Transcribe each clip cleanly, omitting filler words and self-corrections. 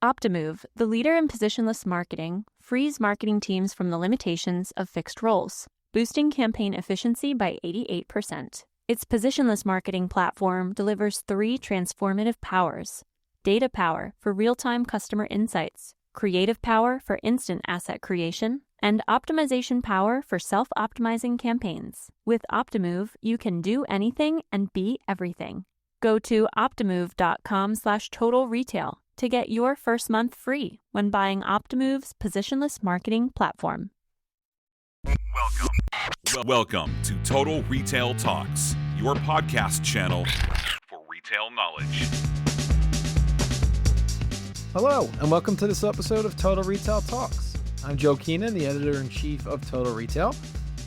Optimove, the leader in positionless marketing, frees marketing teams from the limitations of fixed roles, boosting campaign efficiency by 88%. Its positionless marketing platform delivers 3 transformative powers: data power for real-time customer insights, creative power for instant asset creation, and optimization power for self-optimizing campaigns. With Optimove, you can do anything and be everything. Go to optimove.com/total retail to get your first month free when buying Optimove's positionless marketing platform. Welcome to Total Retail Talks, your podcast channel for retail knowledge. Hello, and welcome to this episode of Total Retail Talks. I'm Joe Keenan, the editor-in-chief of Total Retail,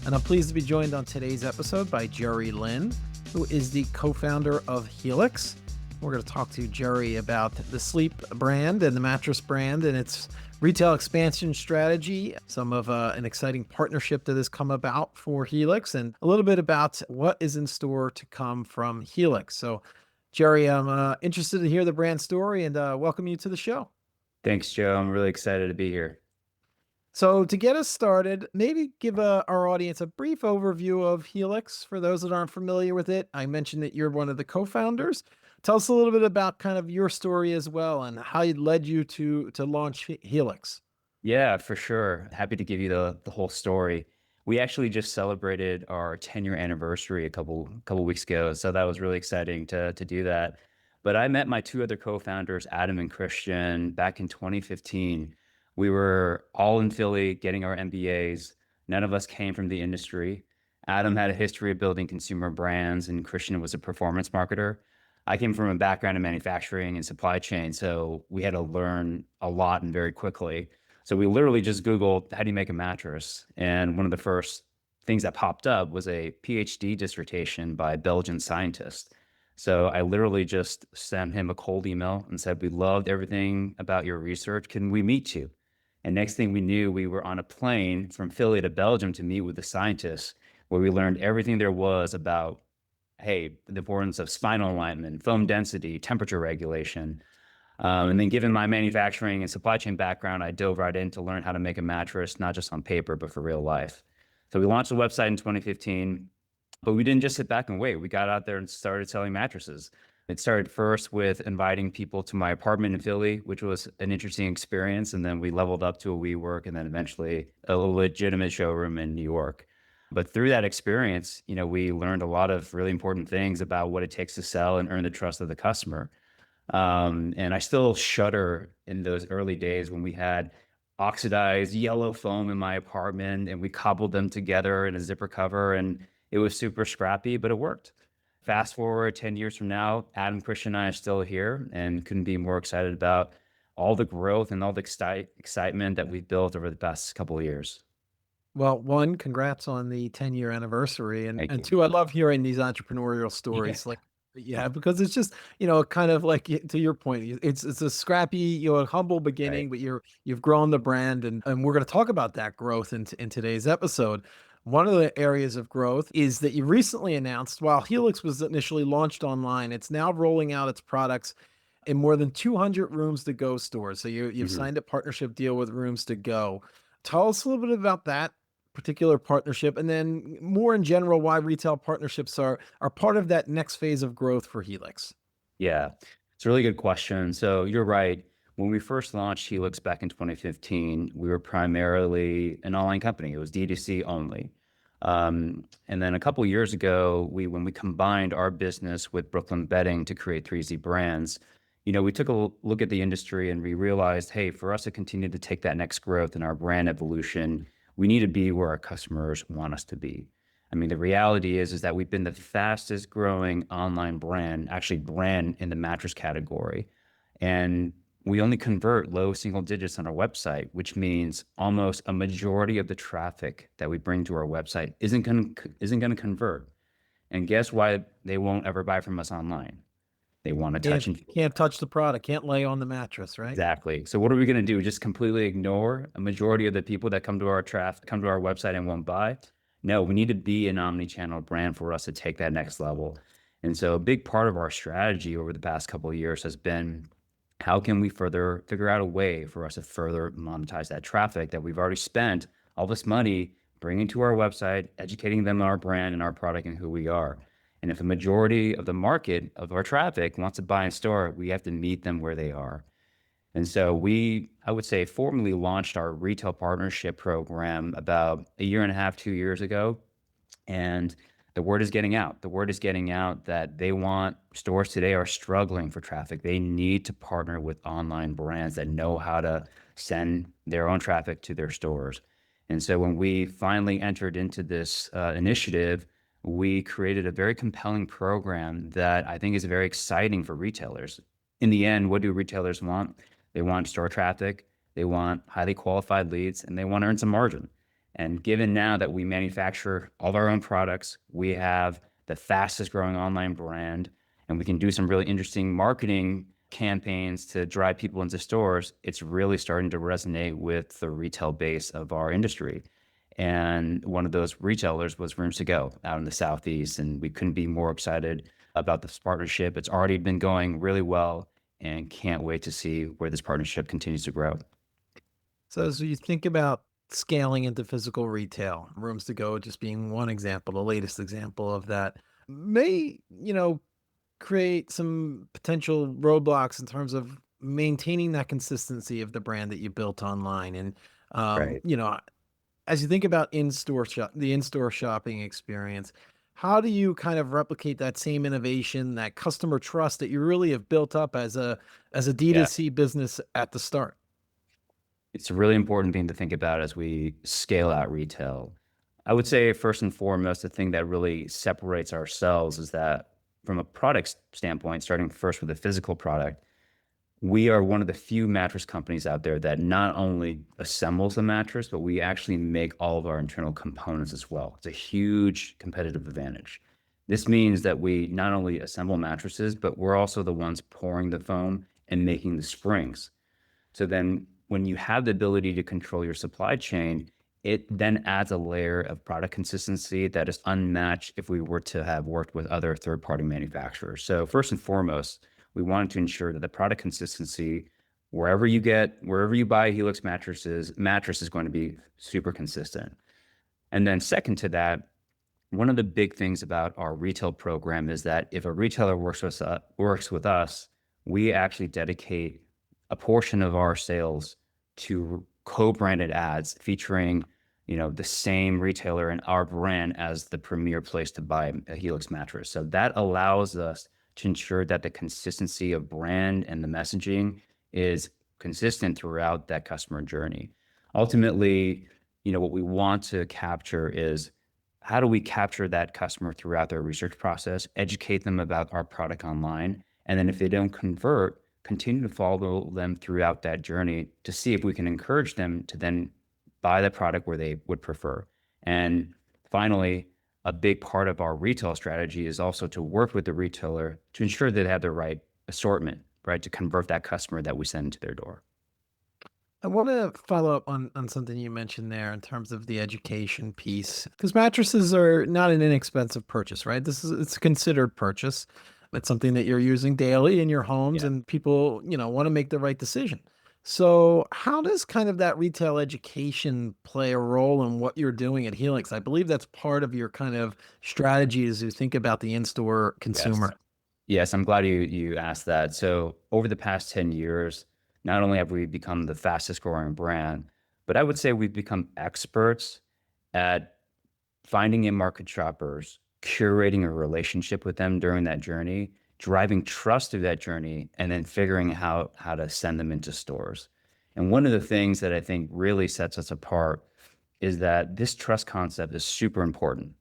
and I'm pleased to be joined on today's episode by Jerry Lin, who is the co-founder of Helix. We're going to talk to Jerry about the sleep brand and the mattress brand and its retail expansion strategy, some of an exciting partnership that has come about for Helix, and a little bit about what is in store to come from Helix. So, Jerry, I'm interested to hear the brand story and welcome you to the show. Thanks, Joe. I'm really excited to be here. So to get us started, maybe give our audience a brief overview of Helix for those that aren't familiar with it. I mentioned that you're one of the co-founders. Tell us a little bit about kind of your story as well and how it led you to launch Helix. Yeah, for sure. Happy to give you the whole story. We actually just celebrated our 10-year anniversary a couple weeks ago, so that was really exciting to do that. But I met my 2 other co-founders, Adam and Christian, back in 2015. We were all in Philly getting our MBAs. None of us came from the industry. Adam had a history of building consumer brands, and Christian was a performance marketer. I came from a background in manufacturing and supply chain, so we had to learn a lot and very quickly. So we literally just Googled, how do you make a mattress? And one of the first things that popped up was a PhD dissertation by a Belgian scientist. So I literally just sent him a cold email and said, we loved everything about your research. Can we meet you? And next thing we knew, we were on a plane from Philly to Belgium to meet with the scientists, where we learned everything there was about, hey, the importance of spinal alignment, foam density, temperature regulation. And then given my manufacturing and supply chain background, I dove right in to learn how to make a mattress, not just on paper, but for real life. So we launched the website in 2015, but we didn't just sit back and wait. We got out there and started selling mattresses. It started first with inviting people to my apartment in Philly, which was an interesting experience. And then we leveled up to a WeWork and then eventually a legitimate showroom in New York. But through that experience, we learned a lot of really important things about what it takes to sell and earn the trust of the customer. And I still shudder in those early days when we had oxidized yellow foam in my apartment and we cobbled them together in a zipper cover, and it was super scrappy, but it worked. Fast forward 10 years from now, Adam, Christian, and I are still here and couldn't be more excited about all the growth and all the excitement that we've built over the past couple of years. Well, 1, congrats on the 10-year anniversary. And Thank you. 2, I love hearing these entrepreneurial stories because it's just, kind of like to your point, it's a scrappy, humble beginning, Right. but you've grown the brand and we're going to talk about that growth in today's episode. One of the areas of growth is that you recently announced, while Helix was initially launched online, it's now rolling out its products in more than 200 Rooms to Go stores. So you've signed a partnership deal with Rooms to Go. Tell us a little bit about that particular partnership, and then more in general, why retail partnerships are part of that next phase of growth for Helix. Yeah, it's a really good question. So you're right. When we first launched Helix back in 2015, we were primarily an online company. It was D2C only. And then a couple of years ago, when we combined our business with Brooklyn Bedding to create 3Z Brands, we took a look at the industry and we realized, hey, for us to continue to take that next growth in our brand evolution, we need to be where our customers want us to be. I mean, the reality is that we've been the fastest growing online brand in the mattress category. And we only convert low single digits on our website, which means almost a majority of the traffic that we bring to our website isn't going to convert. And guess why they won't ever buy from us online? They want to touch and feel. Can't touch the product, can't lay on the mattress, right? Exactly. So what are we going to do? Just completely ignore a majority of the people that come to our website and won't buy? No, we need to be an omni-channel brand for us to take that next level. And so a big part of our strategy over the past couple of years has been how can we further figure out a way for us to further monetize that traffic that we've already spent all this money bringing to our website, educating them on our brand and our product and who we are. And if a majority of the market of our traffic wants to buy in store, we have to meet them where they are. And so I would say, formally launched our retail partnership program about a year and a half, 2 years ago. And the word is getting out. The word is getting out that stores today are struggling for traffic. They need to partner with online brands that know how to send their own traffic to their stores. And so when we finally entered into this initiative, we created a very compelling program that I think is very exciting for retailers. In the end, what do retailers want? They want store traffic, they want highly qualified leads, and they want to earn some margin. And given now that we manufacture all of our own products, we have the fastest growing online brand, and we can do some really interesting marketing campaigns to drive people into stores, it's really starting to resonate with the retail base of our industry. And one of those retailers was Rooms To Go out in the Southeast, and we couldn't be more excited about this partnership. It's already been going really well, and can't wait to see where this partnership continues to grow. So as you think about scaling into physical retail, Rooms To Go just being one example, the latest example of that, may, create some potential roadblocks in terms of maintaining that consistency of the brand that you built online. And, Right. as you think about the in-store shopping experience, how do you kind of replicate that same innovation, that customer trust that you really have built up as a Yeah. D2C business at the start? It's a really important thing to think about as we scale out retail. I would say, first and foremost, the thing that really separates ourselves is that, from a product standpoint, starting first with the physical product, we are one of the few mattress companies out there that not only assembles the mattress, but we actually make all of our internal components as well. It's a huge competitive advantage. This means that we not only assemble mattresses, but we're also the ones pouring the foam and making the springs. So then when you have the ability to control your supply chain, it then adds a layer of product consistency that is unmatched if we were to have worked with other third-party manufacturers. So first and foremost, we wanted to ensure that the product consistency, wherever you buy Helix mattress is going to be super consistent. And then second to that, one of the big things about our retail program is that if a retailer works with us, we actually dedicate a portion of our sales to co-branded ads featuring, the same retailer and our brand as the premier place to buy a Helix mattress. So that allows us to ensure that the consistency of brand and the messaging is consistent throughout that customer journey. Ultimately, what we want to capture is, how do we capture that customer throughout their research process, educate them about our product online, and then if they don't convert, continue to follow them throughout that journey to see if we can encourage them to then buy the product where they would prefer. And finally, a big part of our retail strategy is also to work with the retailer to ensure that they have the right assortment, right, to convert that customer that we send into their door. I want to follow up on something you mentioned there in terms of the education piece, because mattresses are not an inexpensive purchase, right? It's a considered purchase. It's something that you're using daily in your homes, Yeah. and people, want to make the right decision. So how does kind of that retail education play a role in what you're doing at Helix? I believe that's part of your kind of strategy as you think about the in-store Yes. consumer. Yes, I'm glad you asked that. So over the past 10 years, not only have we become the fastest growing brand, but I would say we've become experts at finding in-market shoppers, curating a relationship with them during that journey, driving trust through that journey, and then figuring out how to send them into stores. And one of the things that I think really sets us apart is that this trust concept is super important.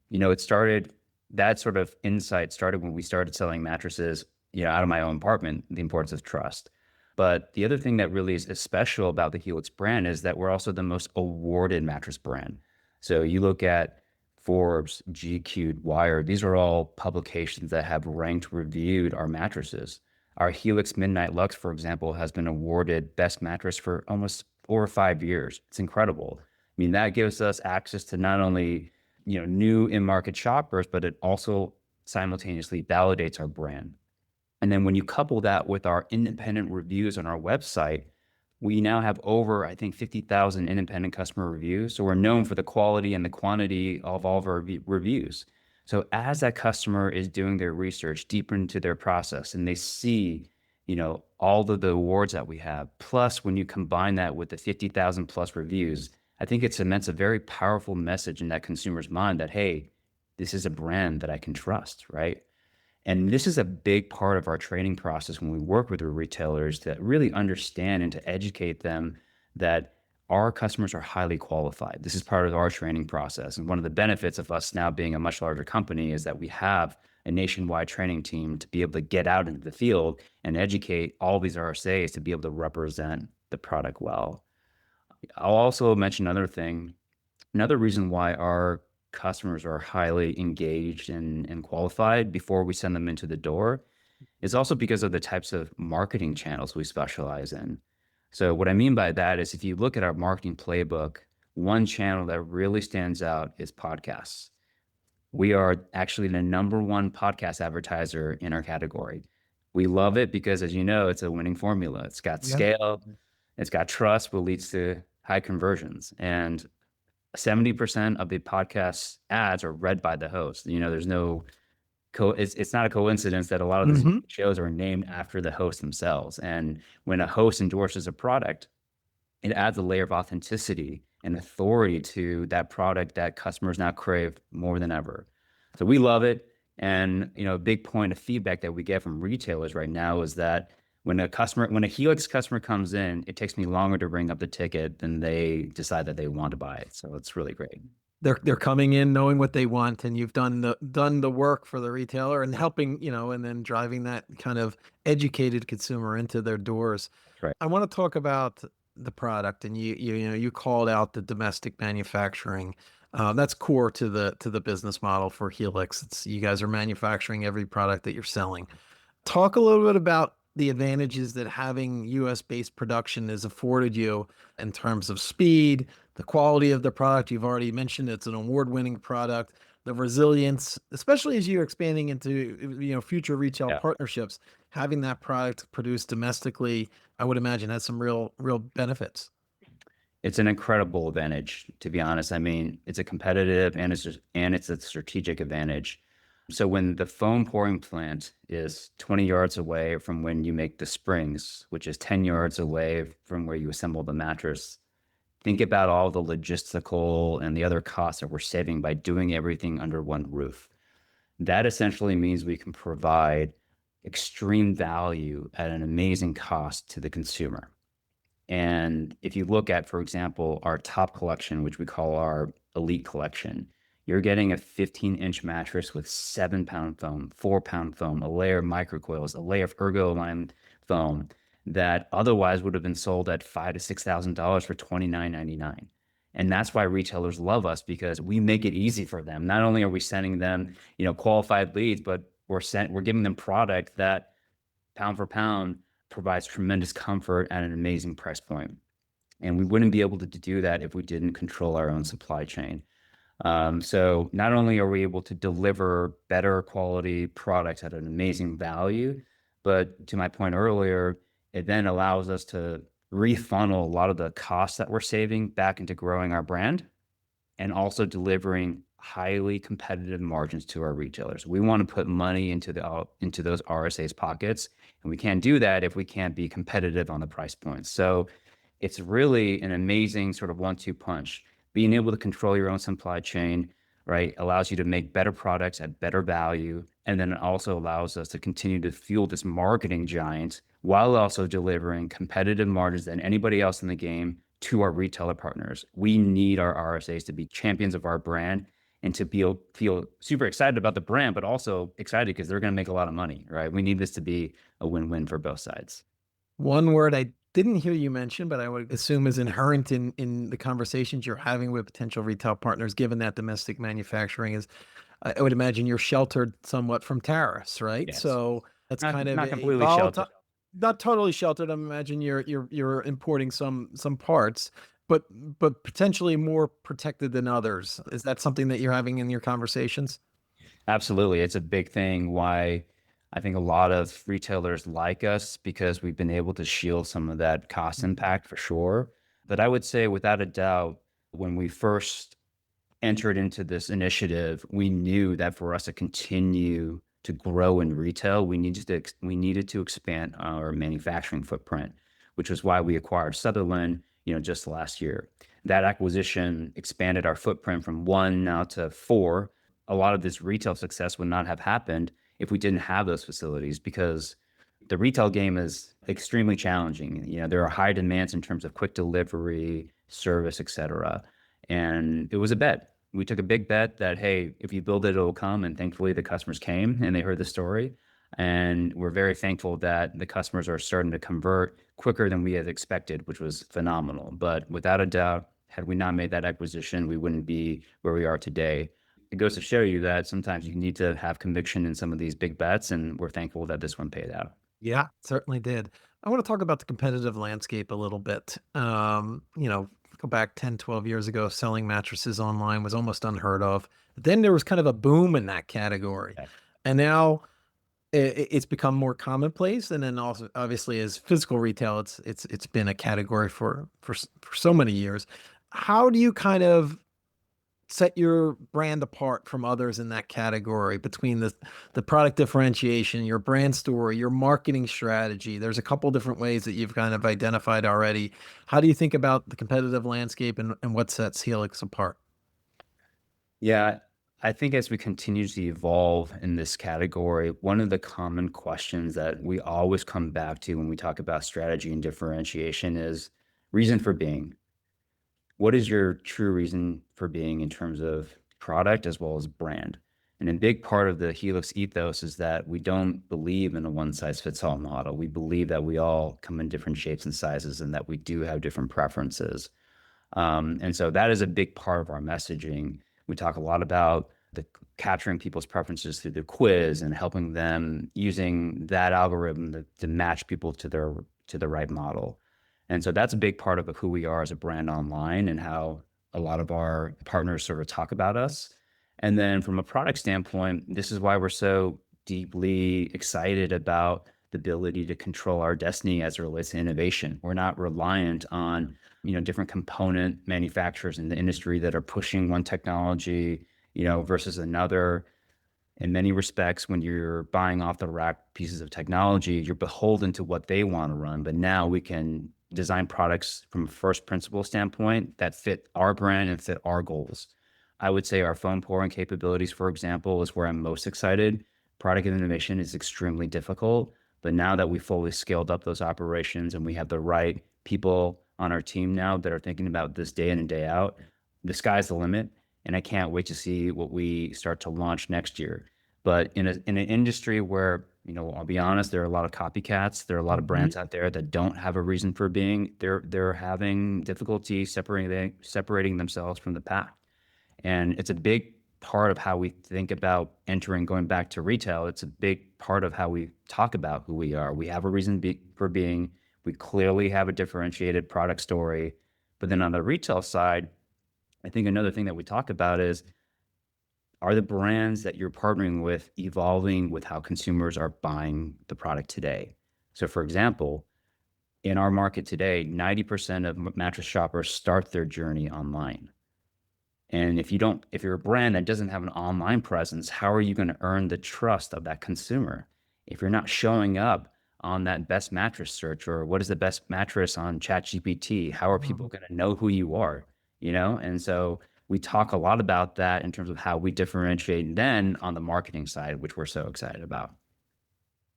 That sort of insight started when we started selling mattresses, out of my own apartment, the importance of trust. But the other thing that really is special about the Helix brand is that we're also the most awarded mattress brand. So you look at Forbes, GQ, Wired, these are all publications that have reviewed our mattresses. Our Helix Midnight Lux, for example, has been awarded best mattress for almost 4 or 5 years. It's incredible. I mean, that gives us access to not only, new in-market shoppers, but it also simultaneously validates our brand. And then when you couple that with our independent reviews on our website, we now have over, I think, 50,000 independent customer reviews. So we're known for the quality and the quantity of all of our reviews. So as that customer is doing their research deeper into their process and they see, all of the awards that we have, plus when you combine that with the 50,000 plus reviews, I think it cements a very powerful message in that consumer's mind that, hey, this is a brand that I can trust, right? And this is a big part of our training process when we work with the retailers to really understand and to educate them that our customers are highly qualified. This is part of our training process. And one of the benefits of us now being a much larger company is that we have a nationwide training team to be able to get out into the field and educate all these RSAs to be able to represent the product well. I'll also mention another thing. Another reason why our customers are highly engaged and qualified before we send them into the door is also because of the types of marketing channels we specialize in. So what I mean by that is if you look at our marketing playbook, one channel that really stands out is podcasts. We are actually the number one podcast advertiser in our category. We love it because, as you know, it's a winning formula. It's got scale, it's got trust, what leads to high conversions. And 70% of the podcast ads are read by the host. There's no, it's not a coincidence that a lot of these shows are named after the host themselves. And when a host endorses a product, it adds a layer of authenticity and authority to that product that customers now crave more than ever. So we love it. And, a big point of feedback that we get from retailers right now is that when a Helix customer comes in, it takes me longer to bring up the ticket than they decide that they want to buy it. So it's really great. They're coming in knowing what they want, and you've done the work for the retailer and helping, and then driving that kind of educated consumer into their doors. That's right. I want to talk about the product, and you called out the domestic manufacturing. That's core to the business model for Helix. You guys are manufacturing every product that you're selling. Talk a little bit about the advantages that having US-based production has afforded you in terms of speed, the quality of the product. You've already mentioned it's an award-winning product, the resilience, especially as you're expanding into future retail partnerships. Having that product produced domestically, I would imagine, has some real benefits. It's an incredible advantage, to be honest. I mean, it's a competitive and it's a strategic advantage. So when the foam pouring plant is 20 yards away from when you make the springs, which is 10 yards away from where you assemble the mattress, think about all the logistical and the other costs that we're saving by doing everything under one roof. That essentially means we can provide extreme value at an amazing cost to the consumer. And if you look at, for example, our top collection, which we call our Elite collection, you're getting a 15-inch mattress with 7-pound foam, 4-pound foam, a layer of microcoils, a layer of ergo-aligned foam that otherwise would have been sold at $5,000 to $6,000 for $29.99. And that's why retailers love us, because we make it easy for them. Not only are we sending them, qualified leads, but we're giving them product that pound for pound provides tremendous comfort at an amazing price point. And we wouldn't be able to do that if we didn't control our own supply chain. So not only are we able to deliver better quality products at an amazing value, but to my point earlier, it then allows us to refunnel a lot of the costs that we're saving back into growing our brand and also delivering highly competitive margins to our retailers. We want to put money into those RSA's pockets, and we can't do that if we can't be competitive on the price points. So it's really an amazing sort of 1-2 punch. Being able to control your own supply chain, right, allows you to make better products at better value. And then it also allows us to continue to fuel this marketing giant while also delivering competitive margins than anybody else in the game to our retailer partners. We need our RSAs to be champions of our brand and to feel super excited about the brand, but also excited because they're going to make a lot of money, right? We need this to be a win-win for both sides. One word I didn't hear you mention, but I would assume is inherent in the conversations you're having with potential retail partners, given that domestic manufacturing is, I would imagine you're sheltered somewhat from tariffs, right? Yes. So that's Not kind of completely sheltered. Not totally sheltered. I imagine you're importing some parts, but potentially more protected than others. Is that something that you're having in your conversations? Absolutely. It's a big thing why I think a lot of retailers like us because we've been able to shield some of that cost impact for sure. But I would say without a doubt, when we first entered into this initiative, we knew that for us to continue to grow in retail, we needed to expand our manufacturing footprint, which was why we acquired Sutherland, just last year. That acquisition expanded our footprint from one now to four. A lot of this retail success would not have happened if we didn't have those facilities because the retail game is extremely challenging. There are high demands in terms of quick delivery, service, et cetera. And it was a bet. We took a big bet that, hey, if you build it, it'll come. And thankfully, the customers came and they heard the story. And we're very thankful that the customers are starting to convert quicker than we had expected, which was phenomenal. But without a doubt, had we not made that acquisition, we wouldn't be where we are today. It goes to show you that sometimes you need to have conviction in some of these big bets, and we're thankful that this one paid out. Yeah, certainly did. I want to talk about the competitive landscape a little bit. Go back 10, 12 years ago, selling mattresses online was almost unheard of. But then there was kind of a boom in that category. Yeah. And now it's become more commonplace. And then also, obviously, as physical retail, it's been a category for so many years. How do you kind of set your brand apart from others in that category between the product differentiation, your brand story, your marketing strategy? There's a couple different ways that you've kind of identified already. How do you think about the competitive landscape and what sets Helix apart? Yeah, I think as we continue to evolve in this category, one of the common questions that we always come back to when we talk about strategy and differentiation is reason for being. What is your true reason for being in terms of product as well as brand? And a big part of the Helix ethos is that we don't believe in a one size fits all model. We believe that we all come in different shapes and sizes and that we do have different preferences. And so that is a big part of our messaging. We talk a lot about the capturing people's preferences through the quiz and helping them using that algorithm to match people to the right model. And so that's a big part of who we are as a brand online and how a lot of our partners sort of talk about us. And then from a product standpoint, this is why we're so deeply excited about the ability to control our destiny as it relates to innovation. We're not reliant on, different component manufacturers in the industry that are pushing one technology, versus another. In many respects, when you're buying off the rack pieces of technology, you're beholden to what they want to run. But now we can design products from a first principle standpoint that fit our brand and fit our goals. I would say our foam pouring capabilities, for example, is where I'm most excited. Product innovation is extremely difficult, but now that we fully scaled up those operations and we have the right people on our team now that are thinking about this day in and day out, the sky's the limit. And I can't wait to see what we start to launch next year. But in an industry where, I'll be honest, there are a lot of copycats. There are a lot of brands out there that don't have a reason for being. They're having difficulty separating themselves from the pack. And it's a big part of how we think about going back to retail. It's a big part of how we talk about who we are. We have a reason for being. We clearly have a differentiated product story. But then on the retail side, I think another thing that we talk about is, are the brands that you're partnering with evolving with how consumers are buying the product today? So for example, in our market today, 90% of mattress shoppers start their journey online. And if you're a brand that doesn't have an online presence, how are you going to earn the trust of that consumer? If you're not showing up on that best mattress search or what is the best mattress on ChatGPT, how are people going to know who you are? And so we talk a lot about that in terms of how we differentiate then on the marketing side, which we're so excited about.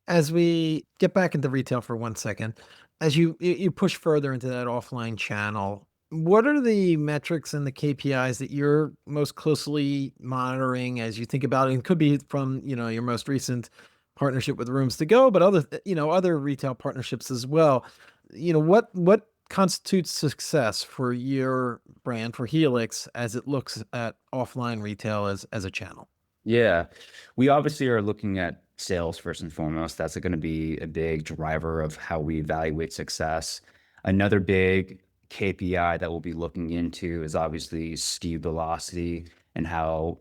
As we get back into retail for 1 second, as you push further into that offline channel, what are the metrics and the KPIs that you're most closely monitoring as you think about it? It could be from, your most recent partnership with Rooms to Go, but other retail partnerships as well. What constitutes success for your brand, for Helix, as it looks at offline retail as a channel? Yeah, we obviously are looking at sales first and foremost. That's going to be a big driver of how we evaluate success. Another big KPI that we'll be looking into is obviously SKU velocity and how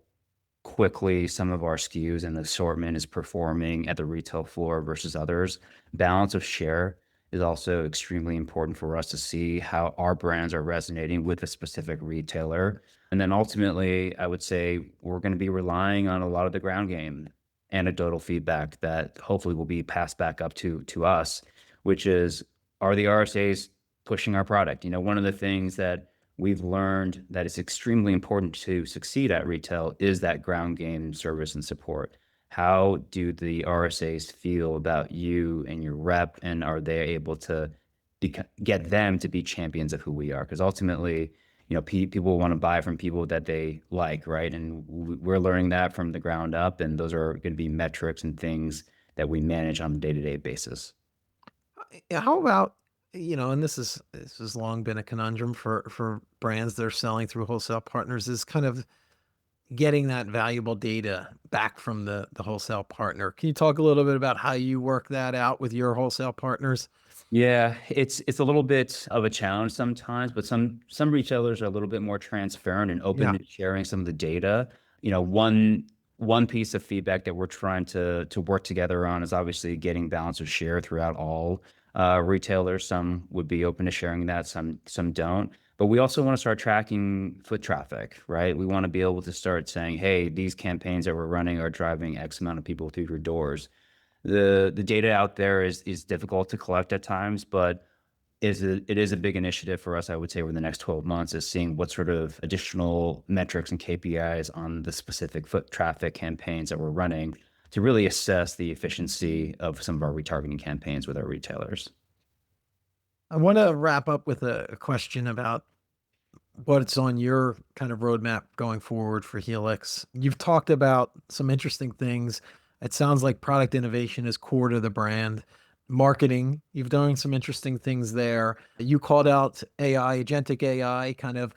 quickly some of our SKUs and assortment is performing at the retail floor versus others. Balance of share is also extremely important for us to see how our brands are resonating with a specific retailer. And then ultimately, I would say we're going to be relying on a lot of the ground game anecdotal feedback that hopefully will be passed back up to us, which is, are the RSAs pushing our product? One of the things that we've learned that is extremely important to succeed at retail is that ground game service and support. How do the RSAs feel about you and your rep, and are they able to get them to be champions of who we are? Because ultimately, people want to buy from people that they like, right? And we're learning that from the ground up, and those are going to be metrics and things that we manage on a day-to-day basis. How about, and this has long been a conundrum for brands that are selling through wholesale partners, is kind of getting that valuable data back from the wholesale partner. Can you talk a little bit about how you work that out with your wholesale partners? Yeah, it's a little bit of a challenge sometimes, but some retailers are a little bit more transparent and open Yeah. to sharing some of the data. One piece of feedback that we're trying to work together on is obviously getting balance of share throughout all retailers. Some would be open to sharing that, some don't. But we also want to start tracking foot traffic, right? We want to be able to start saying, hey, these campaigns that we're running are driving X amount of people through your doors. The data out there is difficult to collect at times, but it is a big initiative for us, I would say, over the next 12 months, is seeing what sort of additional metrics and KPIs on the specific foot traffic campaigns that we're running to really assess the efficiency of some of our retargeting campaigns with our retailers. I want to wrap up with a question about what's on your kind of roadmap going forward for Helix. You've talked about some interesting things. It sounds like product innovation is core to the brand. Marketing, you've done some interesting things there. You called out AI, agentic AI, kind of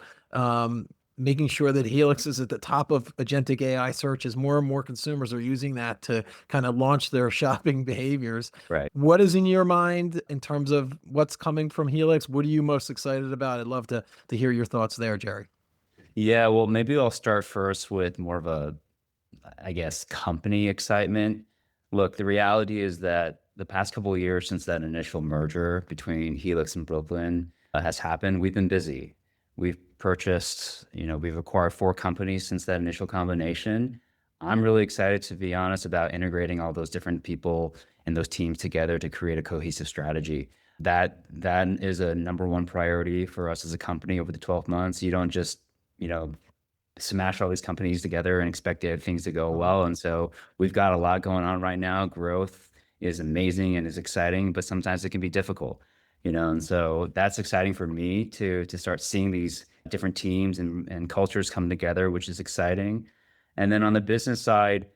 making sure that Helix is at the top of agentic AI search as more and more consumers are using that to kind of launch their shopping behaviors. Right. What is in your mind in terms of what's coming from Helix? What are you most excited about? I'd love to hear your thoughts there, Jerry. Yeah, well, maybe I'll start first with more of a, I guess, company excitement. Look, the reality is that the past couple of years since that initial merger between Helix and Brooklyn has happened, we've been busy. We've purchased, we've acquired 4 companies since that initial combination. I'm really excited, to be honest, about integrating all those different people and those teams together to create a cohesive strategy. That is a number one priority for us as a company over the 12 months. You don't just, smash all these companies together and expect things to go well. And so we've got a lot going on right now. Growth is amazing and is exciting, but sometimes it can be difficult, and so that's exciting for me to start seeing these different teams and cultures come together, which is exciting. And then on the business side,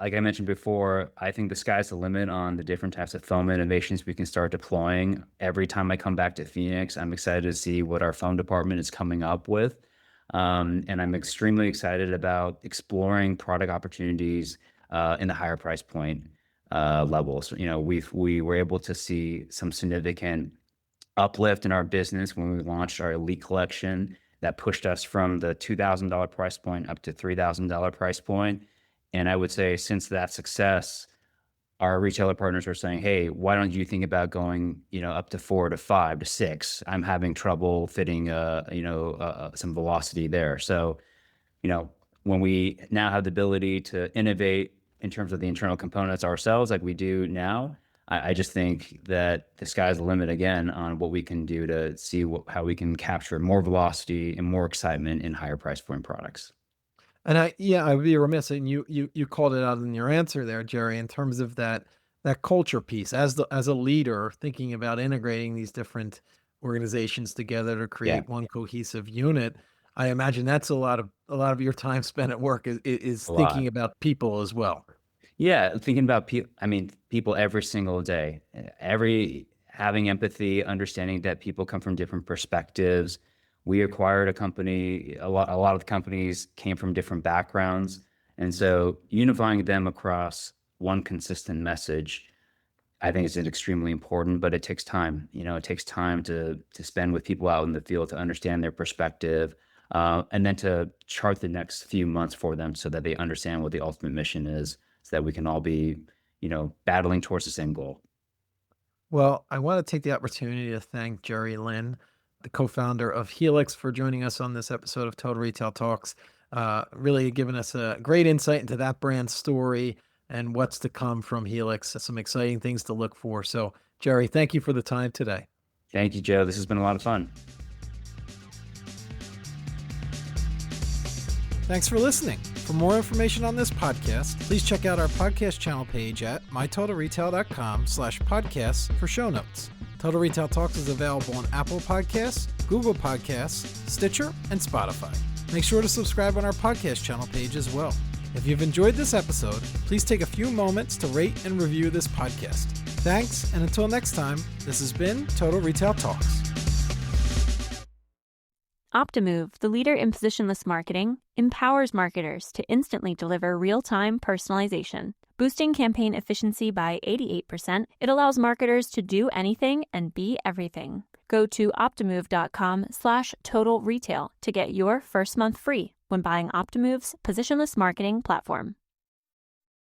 like I mentioned before, I think the sky's the limit on the different types of foam innovations we can start deploying. Every time I come back to Phoenix, I'm excited to see what our foam department is coming up with. And I'm extremely excited about exploring product opportunities in the higher price point levels. We were able to see some significant uplift in our business when we launched our Elite collection that pushed us from the $2,000 price point up to $3,000 price point. And I would say since that success, our retailer partners are saying, hey, why don't you think about going, up to 4 to 5 to 6? I'm having trouble fitting, some velocity there. So, when we now have the ability to innovate in terms of the internal components ourselves, like we do now, I just think that the sky's the limit again on what we can do to see how we can capture more velocity and more excitement in higher price point products. And I would be remiss, and you called it out in your answer there, Jerry, in terms of that culture piece as a leader thinking about integrating these different organizations together to Yeah, create one cohesive unit. I imagine that's a lot of your time spent at work is a lot. thinking about people as well. Yeah, thinking about people every single day, having empathy, understanding that people come from different perspectives. We acquired a company, a lot of the companies came from different backgrounds. And so unifying them across one consistent message, I think is extremely important, but it takes time. It takes time to spend with people out in the field to understand their perspective, and then to chart the next few months for them so that they understand what the ultimate mission is, so that we can all be, battling towards the same goal. Well, I want to take the opportunity to thank Jerry Lin, the co-founder of Helix, for joining us on this episode of Total Retail Talks. Really giving us a great insight into that brand story and what's to come from Helix. Some exciting things to look for. So, Jerry, thank you for the time today. Thank you, Joe. This has been a lot of fun. Thanks for listening. For more information on this podcast, please check out our podcast channel page at mytotalretail.com/podcasts for show notes. Total Retail Talks is available on Apple Podcasts, Google Podcasts, Stitcher, and Spotify. Make sure to subscribe on our podcast channel page as well. If you've enjoyed this episode, please take a few moments to rate and review this podcast. Thanks, and until next time, this has been Total Retail Talks. Optimove, the leader in positionless marketing, empowers marketers to instantly deliver real-time personalization. Boosting campaign efficiency by 88%, it allows marketers to do anything and be everything. Go to optimove.com/total retail to get your first month free when buying Optimove's positionless marketing platform.